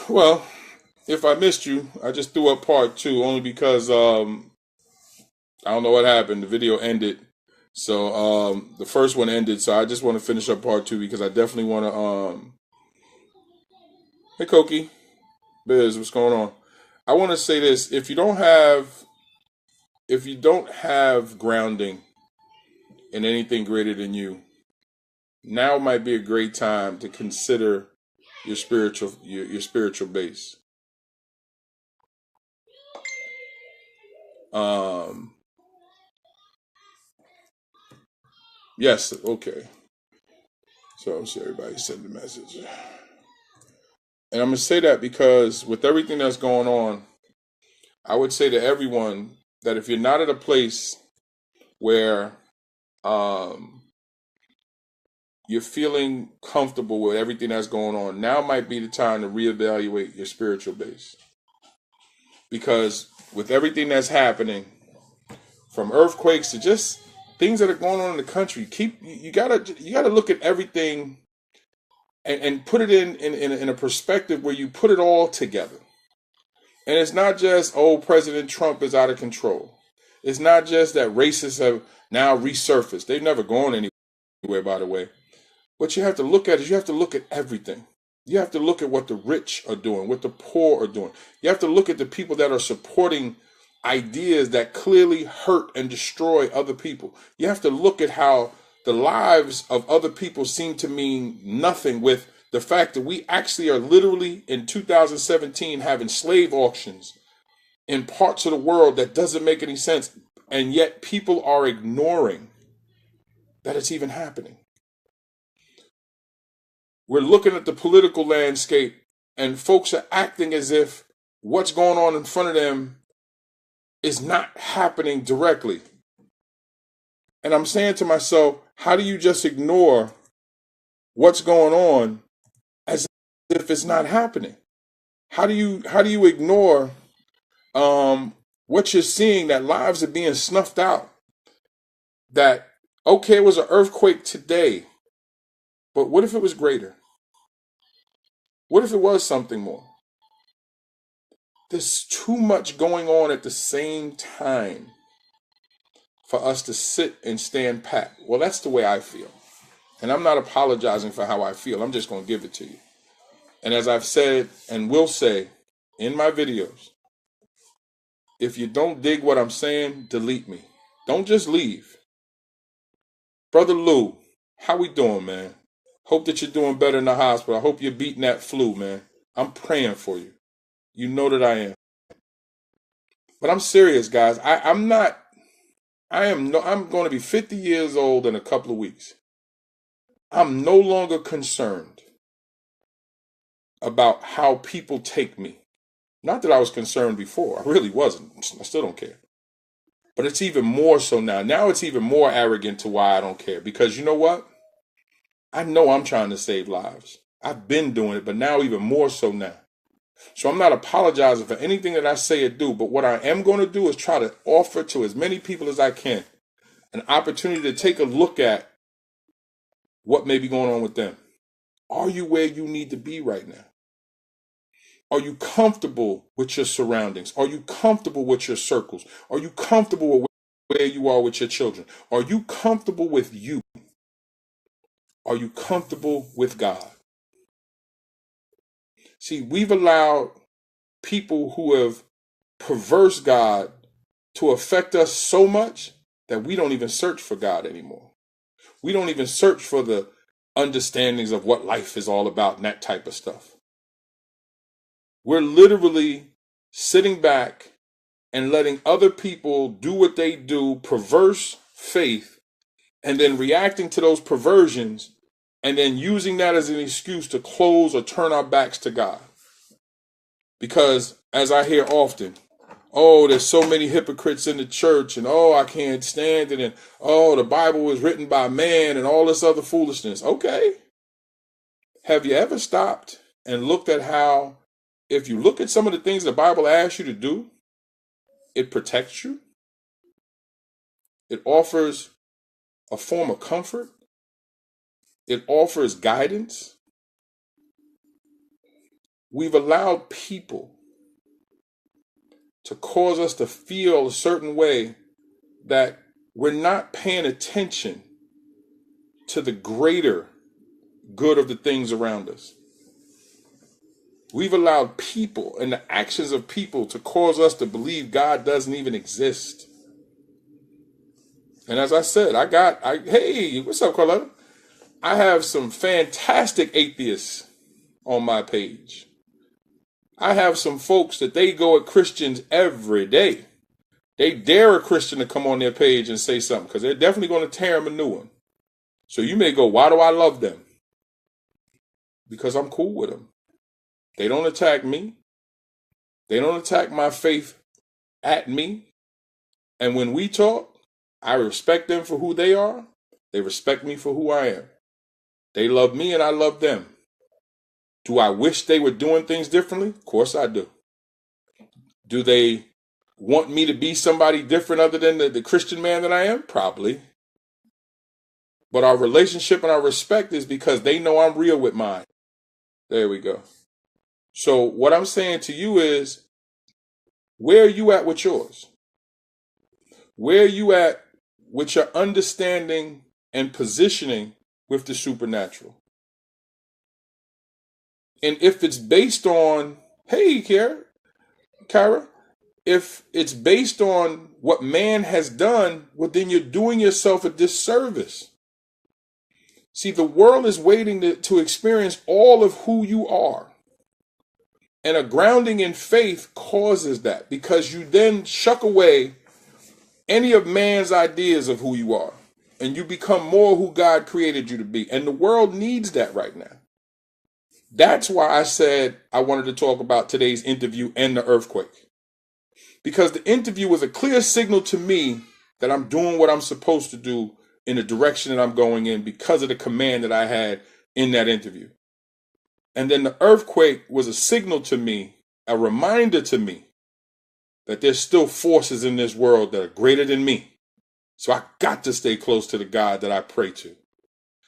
Well, if I missed you, I just threw up part two only because I don't know what happened. The video ended. So the first one ended, so I just want to finish up part two because I definitely want to hey Koki, Biz, what's going on? I want to say this. If you don't have grounding in anything greater than you, now might be a great time to consider your spiritual base. Um yes, okay. So I'm sorry everybody send the message. And I'm gonna say that because with everything that's going on, I would say to everyone that if you're not at a place where um, you're feeling comfortable with everything that's going on, now might be the time to reevaluate your spiritual base. Because with everything that's happening, from earthquakes to just things that are going on in the country, you gotta look at everything and put it in a perspective where you put it all together. And it's not just, oh, President Trump is out of control. It's not just that racists have now resurfaced. They've never gone anywhere, by the way. What you have to look at is you have to look at everything. You have to look at what the rich are doing, what the poor are doing. You have to look at the people that are supporting ideas that clearly hurt and destroy other people. You have to look at how the lives of other people seem to mean nothing with the fact that we actually are literally in 2017 having slave auctions in parts of the world that doesn't make any sense. And yet people are ignoring that it's even happening. We're looking at the political landscape and folks are acting as if what's going on in front of them is not happening directly. And I'm saying to myself, how do you just ignore what's going on as if it's not happening? How do you ignore what you're seeing, that lives are being snuffed out? That okay, it was an earthquake today, but what if it was greater? What if it was something more? There's too much going on at the same time for us to sit and stand pat. Well, that's the way I feel. And I'm not apologizing for how I feel. I'm just going to give it to you. And as I've said and will say in my videos, if you don't dig what I'm saying, delete me. Don't just leave. Brother Lou, how we doing, man? Hope that you're doing better in the hospital. I hope you're beating that flu, man. I'm praying for you. You know that I am. But I'm serious, guys. I'm not. I'm going to be 50 years old in a couple of weeks. I'm no longer concerned about how people take me. Not that I was concerned before. I really wasn't. I still don't care. But it's even more so now. Now it's even more arrogant to why I don't care. Because you know what? I know I'm trying to save lives. I've been doing it, but now even more so now. So I'm not apologizing for anything that I say or do. But what I am going to do is try to offer to as many people as I can an opportunity to take a look at what may be going on with them. Are you where you need to be right now? Are you comfortable with your surroundings? Are you comfortable with your circles? Are you comfortable with where you are with your children? Are you comfortable with you? Are you comfortable with God? See, we've allowed people who have perverse God to affect us so much that we don't even search for God anymore. We don't even search for the understandings of what life is all about and that type of stuff. We're literally sitting back and letting other people do what they do, perverse faith, and then reacting to those perversions and then using that as an excuse to close or turn our backs to God. Because as I hear often, oh, there's so many hypocrites in the church, and oh, I can't stand it, and oh, the Bible was written by man, and all this other foolishness. Okay. Have you ever stopped and looked at how, if you look at some of the things the Bible asks you to do, it protects you, it offers a form of comfort, it offers guidance. we've allowed people to cause us to feel a certain way that we're not paying attention to the greater good of the things around us. We've allowed people and the actions of people to cause us to believe God doesn't even exist. And as I said, hey, what's up, Carletta? I have some fantastic atheists on my page. I have some folks that they go at Christians every day. They dare a Christian to come on their page and say something because they're definitely going to tear them a new one. So you may go, why do I love them? Because I'm cool with them. They don't attack me. They don't attack my faith at me. And when we talk, I respect them for who they are. They respect me for who I am. They love me and I love them. Do I wish they were doing things differently? Of course I do. Do they want me to be somebody different other than the Christian man that I am? Probably. But our relationship and our respect is because they know I'm real with mine. There we go. So what I'm saying to you is, where are you at with yours? Where are you at with your understanding and positioning with the supernatural? And if it's based on, hey, Kara, if it's based on what man has done, well, then you're doing yourself a disservice. See, the world is waiting to experience all of who you are. And a grounding in faith causes that, because you then shuck away any of man's ideas of who you are. And you become more who God created you to be. And the world needs that right now. That's why I said I wanted to talk about today's interview and the earthquake. Because the interview was a clear signal to me that I'm doing what I'm supposed to do in the direction that I'm going in because of the command that I had in that interview. And then the earthquake was a signal to me, a reminder to me that there's still forces in this world that are greater than me. So I got to stay close to the God that I pray to.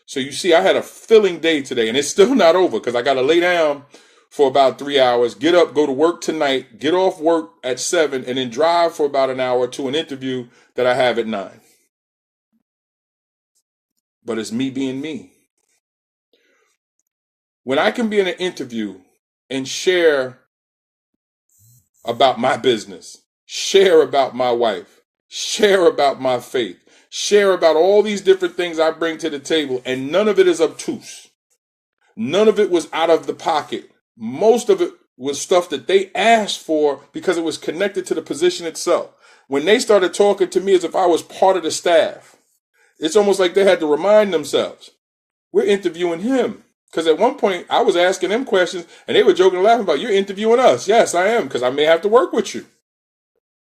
So you see, I had a filling day today, and it's still not over because I got to lay down for about 3 hours, get up, go to work tonight, get off work at 7, and then drive for about an hour to an interview that I have at 9. But it's me being me. When I can be in an interview and share about my business, share about my wife, share about my faith, share about all these different things I bring to the table, and none of it is obtuse. None of it was out of the pocket. Most of it was stuff that they asked for because it was connected to the position itself. When they started talking to me as if I was part of the staff, it's almost like they had to remind themselves, we're interviewing him. Because at one point, I was asking them questions, and they were joking and laughing about, you're interviewing us. Yes, I am, because I may have to work with you.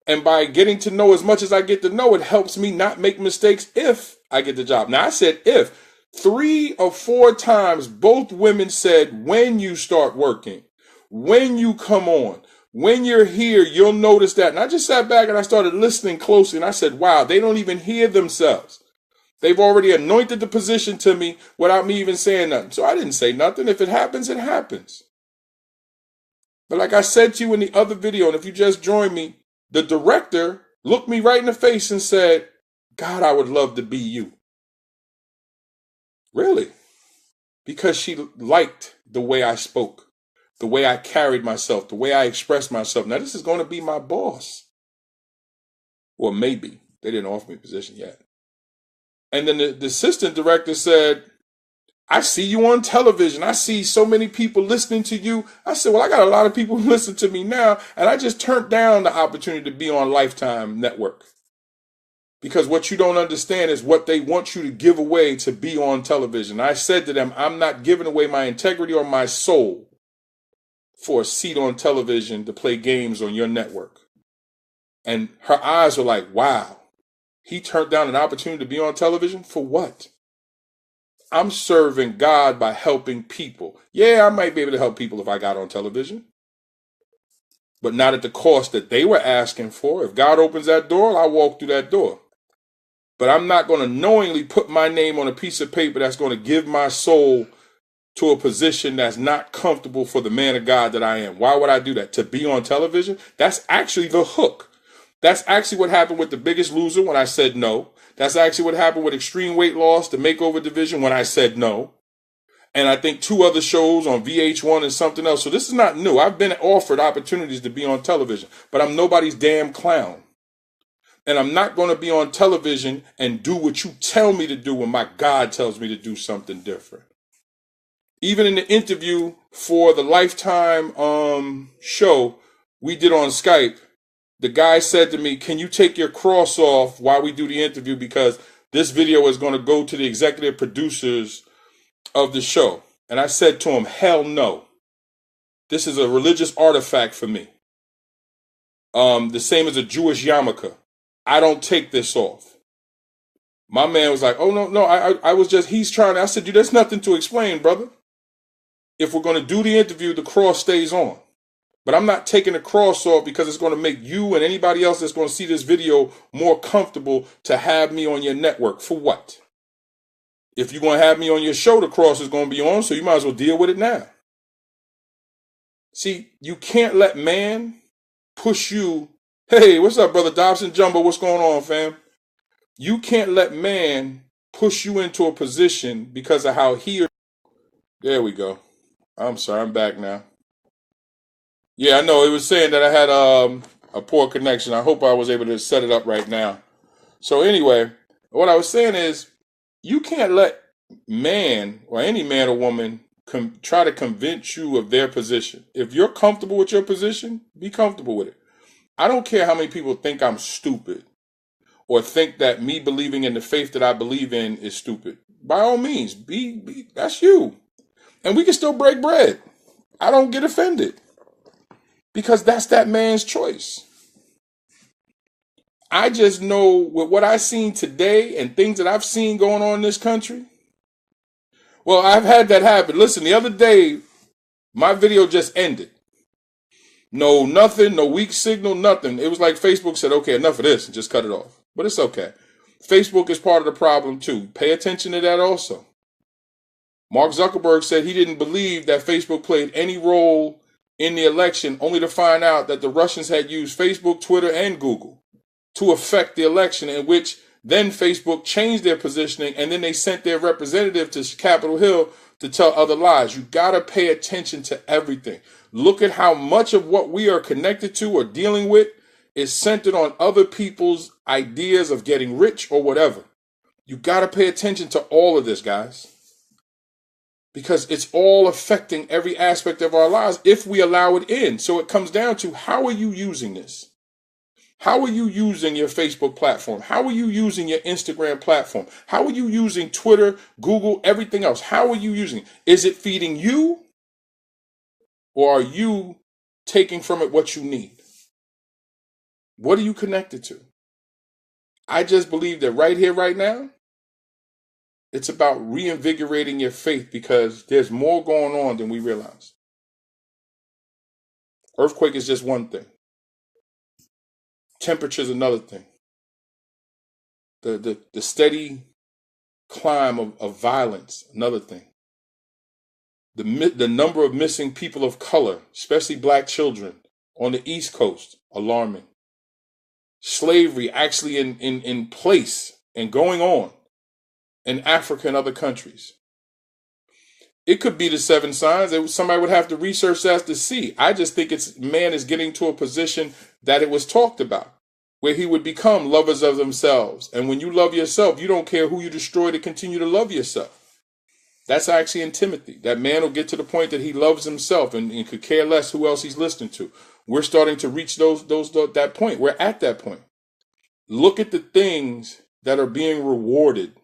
And by getting to know as much as I get to know, it helps me not make mistakes if I get the job. Now, I said if. 3 or 4 times, both women said, when you start working, when you come on, when you're here, you'll notice that. And I just sat back and I started listening closely, and I said, wow, they don't even hear themselves. They've already anointed the position to me without me even saying nothing. So I didn't say nothing. If it happens, it happens. But like I said to you in the other video, and if you just joined me, the director looked me right in the face and said, God, I would love to be you. Really? Because she liked the way I spoke, the way I carried myself, the way I expressed myself. Now, this is going to be my boss. Or maybe. They didn't offer me a position yet. And then the assistant director said, I see you on television. I see so many people listening to you. I said, well, I got a lot of people who listen to me now, and I just turned down the opportunity to be on Lifetime Network. Because what you don't understand is what they want you to give away to be on television. I said to them, I'm not giving away my integrity or my soul for a seat on television to play games on your network. And her eyes were like, wow, he turned down an opportunity to be on television? For what? I'm serving God by helping people. Yeah, I might be able to help people if I got on television, but not at the cost that they were asking for. If God opens that door, I'll walk through that door. But I'm not going to knowingly put my name on a piece of paper that's going to give my soul to a position that's not comfortable for the man of God that I am. Why would I do that? To be on television? That's actually the hook. That's actually what happened with The Biggest Loser when I said no. That's actually what happened with Extreme Weight Loss, the Makeover Division, when I said no. And I think 2 other shows on VH1 and something else. So this is not new. I've been offered opportunities to be on television, but I'm nobody's damn clown. And I'm not going to be on television and do what you tell me to do when my God tells me to do something different. Even in the interview for the Lifetime show we did on Skype, the guy said to me, can you take your cross off while we do the interview, because this video is going to go to the executive producers of the show. And I said to him, hell no. This is a religious artifact for me. The same as a Jewish yarmulke. I don't take this off. My man was like, oh, no, I was just, he's trying. I said, dude, there's nothing to explain, brother. If we're going to do the interview, the cross stays on. But I'm not taking the cross off because it's going to make you and anybody else that's going to see this video more comfortable to have me on your network. For what? If you're going to have me on your show, the cross is going to be on, so you might as well deal with it now. See, you can't let man push you. Hey, what's up, brother Dobson Jumbo? What's going on, fam? You can't let man push you into a position because of how he or... There we go. I'm sorry, I'm back now. Yeah, I know. It was saying that I had a poor connection. I hope I was able to set it up right now. So anyway, what I was saying is, you can't let man or any man or woman try to convince you of their position. If you're comfortable with your position, be comfortable with it. I don't care how many people think I'm stupid or think that me believing in the faith that I believe in is stupid. By all means, be that's you. And we can still break bread. I don't get offended because that's that man's choice. I just know with what I've seen today and things that I've seen going on in this country. Well, I've had that happen. Listen, the other day, my video just ended. No, nothing, no weak signal, nothing. It was like Facebook said, okay, enough of this, and just cut it off. But it's okay. Facebook is part of the problem too. Pay attention to that also. Mark Zuckerberg said he didn't believe that Facebook played any role in the election, only to find out that the Russians had used Facebook, Twitter, and Google to affect the election, in which then Facebook changed their positioning, and then they sent their representative to Capitol Hill to tell other lies. You got to pay attention to everything. Look at how much of what we are connected to or dealing with is centered on other people's ideas of getting rich or whatever. You got to pay attention to all of this, guys, because it's all affecting every aspect of our lives if we allow it in. So it comes down to, how are you using this? How are you using your Facebook platform? How are you using your Instagram platform? How are you using Twitter, Google, everything else? How are you using it? Is it feeding you, or are you taking from it what you need? What are you connected to? I just believe that right here, right now, it's about reinvigorating your faith, because there's more going on than we realize. Earthquake is just one thing. Temperature is another thing. The steady climb of violence, another thing. The number of missing people of color, especially black children, on the East Coast, alarming. Slavery actually in place and going on in Africa and other countries. It could be the 7 signs. Somebody would have to research that to see. I just think man is getting to a position that it was talked about, where he would become lovers of themselves. And when you love yourself, you don't care who you destroy to continue to love yourself. That's actually in Timothy. That man will get to the point that he loves himself and could care less who else he's listening to. We're starting to reach that point. We're at that point. Look at the things that are being rewarded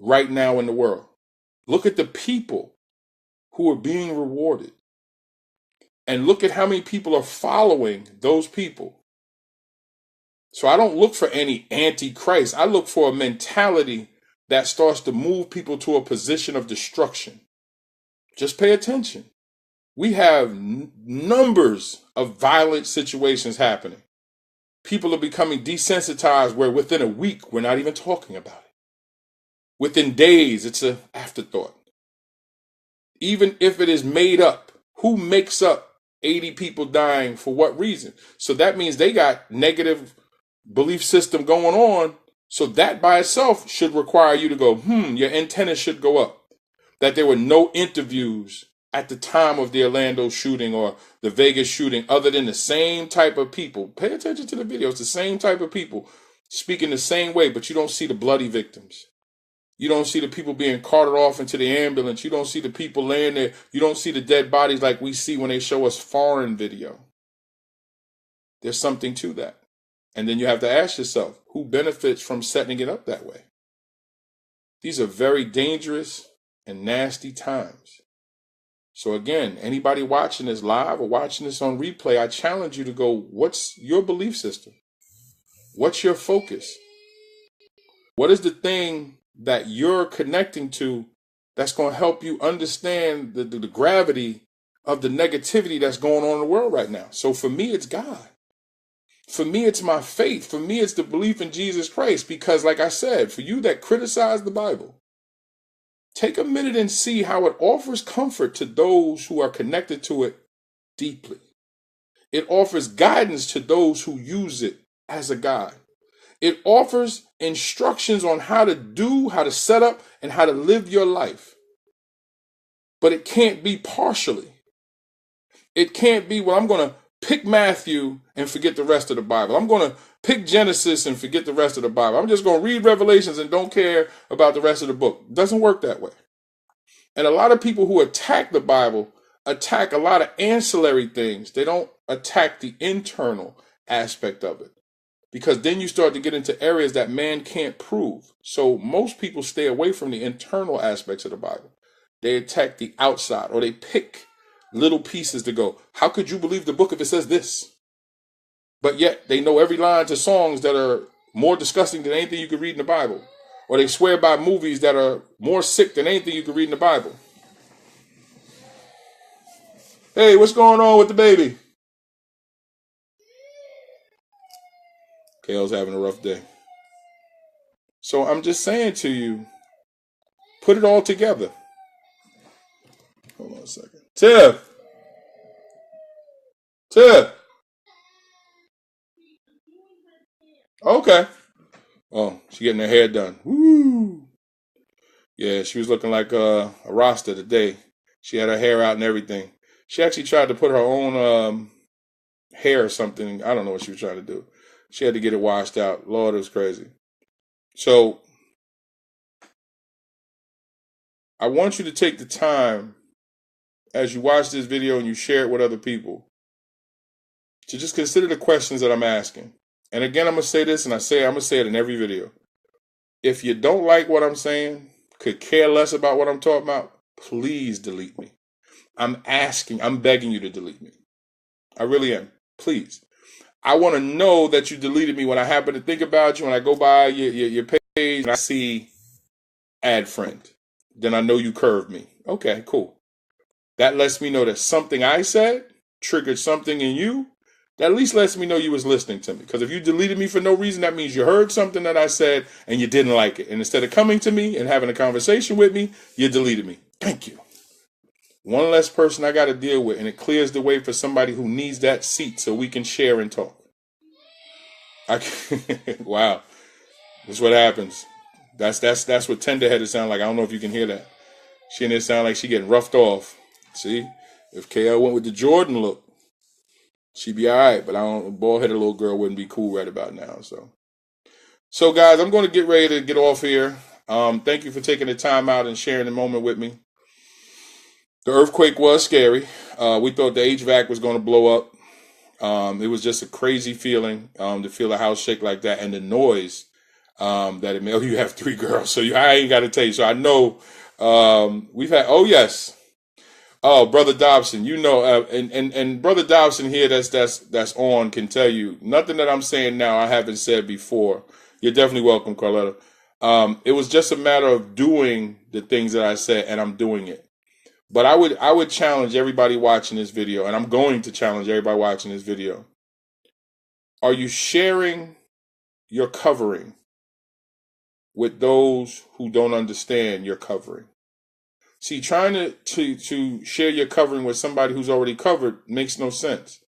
right now in the world. Look at the people who are being rewarded. And look at how many people are following those people. So I don't look for any antichrist. I look for a mentality that starts to move people to a position of destruction. Just pay attention. We have numbers of violent situations happening. People are becoming desensitized, where within a week, we're not even talking about it. Within days, it's an afterthought. even if it is made up. Who makes up 80 people dying for what reason? So that means they got negative belief system going on. So that by itself should require you to go, your antennas should go up. That there were no interviews at the time of the Orlando shooting or the Vegas shooting other than the same type of people. Pay attention to the video. It's the same type of people speaking the same way, but you don't see the bloody victims. You don't see the people being carted off into the ambulance. You don't see the people laying there. You don't see the dead bodies like we see when they show us foreign video. There's something to that. And then you have to ask yourself, who benefits from setting it up that way? These are very dangerous and nasty times. So again, anybody watching this live or watching this on replay, I challenge you to go, what's your belief system? What's your focus? What is the thing that you're connecting to that's going to help you understand the gravity of the negativity that's going on in the world right now? So for me, it's God. For me, it's my faith. For me, it's the belief in Jesus Christ. Because like I said, for you that criticize the Bible, take a minute and see how it offers comfort to those who are connected to it deeply. It offers guidance to those who use it as a guide. It offers instructions on how to do, how to set up, and how to live your life. But it can't be partially. It can't be, well, I'm going to pick Matthew and forget the rest of the Bible. I'm going to pick Genesis and forget the rest of the Bible. I'm just going to read Revelations and don't care about the rest of the book. It doesn't work that way. And a lot of people who attack the Bible attack a lot of ancillary things. They don't attack the internal aspect of it. Because then you start to get into areas that man can't prove. So most people stay away from the internal aspects of the Bible. They attack the outside, or they pick little pieces to go, how could you believe the book if it says this? But yet they know every line to songs that are more disgusting than anything you could read in the Bible. Or they swear by movies that are more sick than anything you could read in the Bible. Hey, what's going on with the baby? Kale's having a rough day. So I'm just saying to you, put it all together. Hold on a second. Tiff. Okay. Oh, she's getting her hair done. Woo. Yeah, she was looking like a Rasta today. She had her hair out and everything. She actually tried to put her own hair or something. I don't know what she was trying to do. She had to get it washed out. Lord, it was crazy. So I want you to take the time as you watch this video and you share it with other people to just consider the questions that I'm asking. And again, I'm going to say this, and I'm going to say it in every video. If you don't like what I'm saying, could care less about what I'm talking about, please delete me. I'm begging you to delete me. I really am. Please. I want to know that you deleted me when I happen to think about you, when I go by your page and I see add friend. Then I know you curved me. Okay, cool. That lets me know that something I said triggered something in you. That at least lets me know you was listening to me. Because if you deleted me for no reason, that means you heard something that I said and you didn't like it. And instead of coming to me and having a conversation with me, you deleted me. Thank you. One less person I got to deal with, and it clears the way for somebody who needs that seat so we can share and talk. Wow. That's what happens. That's what tenderheaded sound like. I don't know if you can hear that. She and it sound like she getting roughed off. See? If KL went with the Jordan look, she'd be all right, but a bald-headed little girl wouldn't be cool right about now. So guys, I'm going to get ready to get off here. Thank you for taking the time out and sharing the moment with me. The earthquake was scary. We thought the HVAC was going to blow up. It was just a crazy feeling to feel a house shake like that, and the noise that it made. Oh, you have 3 girls, so I ain't got to tell you. So I know we've had. Oh yes. Oh, Brother Dobson, you know, and Brother Dobson here that's on can tell you nothing that I'm saying now I haven't said before. You're definitely welcome, Carletta. It was just a matter of doing the things that I said, and I'm doing it. But I would challenge everybody watching this video, and I'm going to challenge everybody watching this video. Are you sharing your covering with those who don't understand your covering? See, trying to share your covering with somebody who's already covered makes no sense.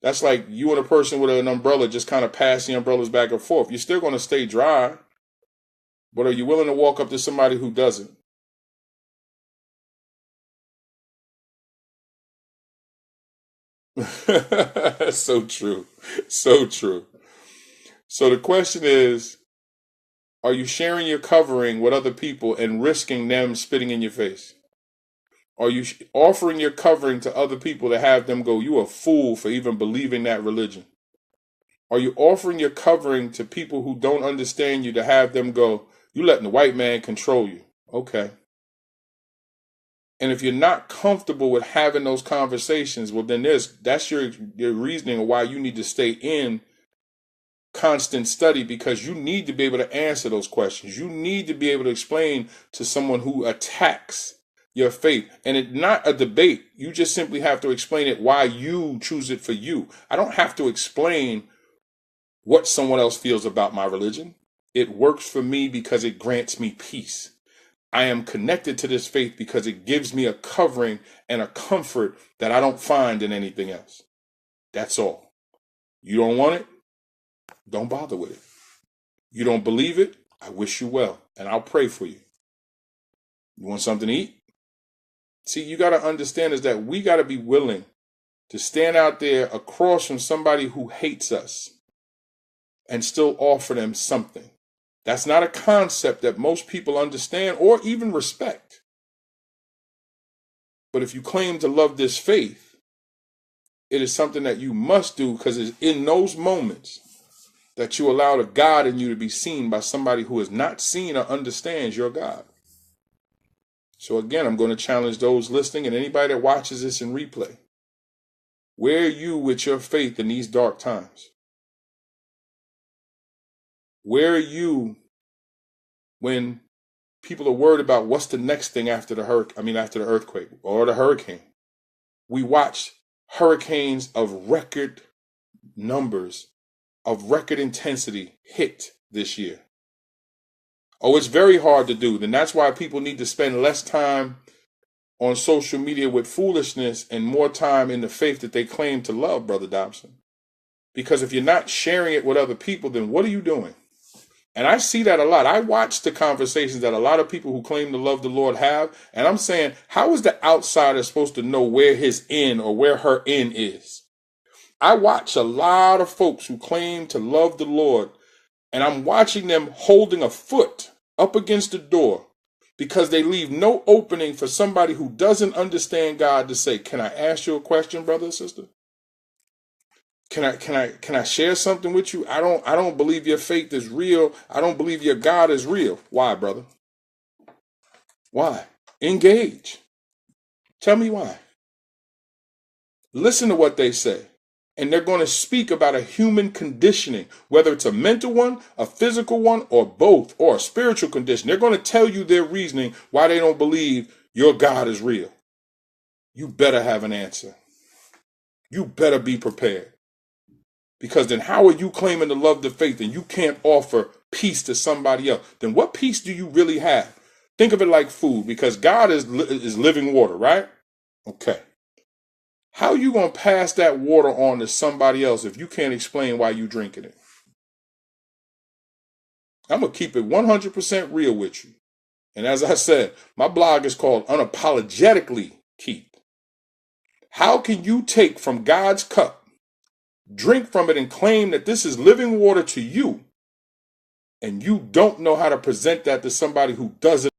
That's like you and a person with an umbrella just kind of pass the umbrellas back and forth. You're still going to stay dry, but are you willing to walk up to somebody who doesn't? So true. So true. So the question is, are you sharing your covering with other people and risking them spitting in your face? Are you offering your covering to other people to have them go, you a fool for even believing that religion? Are you offering your covering to people who don't understand you to have them go, you letting the white man control you? Okay. And if you're not comfortable with having those conversations, well, then that's your reasoning of why you need to stay in constant study, because you need to be able to answer those questions. You need to be able to explain to someone who attacks your faith. And it's not a debate. You just simply have to explain it why you choose it for you. I don't have to explain what someone else feels about my religion. It works for me because it grants me peace. I am connected to this faith because it gives me a covering and a comfort that I don't find in anything else. That's all. You don't want it? Don't bother with it. You don't believe it? I wish you well, and I'll pray for you. You want something to eat? See, you got to understand is that we got to be willing to stand out there across from somebody who hates us and still offer them something. That's not a concept that most people understand or even respect. But if you claim to love this faith, it is something that you must do, because it's in those moments that you allow the God in you to be seen by somebody who has not seen or understands your God. So again, I'm going to challenge those listening and anybody that watches this in replay. Where are you with your faith in these dark times? Where are you when people are worried about what's the next thing after the after the earthquake or the hurricane? We watch hurricanes of record numbers, of record intensity hit this year. Oh, it's very hard to do. Then that's why people need to spend less time on social media with foolishness and more time in the faith that they claim to love, Brother Dobson. Because if you're not sharing it with other people, then what are you doing? And I see that a lot. I watch the conversations that a lot of people who claim to love the Lord have, and I'm saying, how is the outsider supposed to know where his in or where her in is? I watch a lot of folks who claim to love the Lord, and I'm watching them holding a foot up against the door because they leave no opening for somebody who doesn't understand God to say, can I ask you a question, brother or sister? Can I share something with you? I don't believe your faith is real. I don't believe your God is real. Why, brother? Why? Engage. Tell me why. Listen to what they say. And they're going to speak about a human conditioning, whether it's a mental one, a physical one, or both, or a spiritual condition. They're going to tell you their reasoning why they don't believe your God is real. You better have an answer. You better be prepared. Because then how are you claiming to love the faith and you can't offer peace to somebody else? Then what peace do you really have? Think of it like food, because God is living water, right? Okay. How are you going to pass that water on to somebody else if you can't explain why you drinking it? I'm going to keep it 100% real with you. And as I said, my blog is called Unapologetically Keith. How can you take from God's cup, drink from it, and claim that this is living water to you, and you don't know how to present that to somebody who doesn't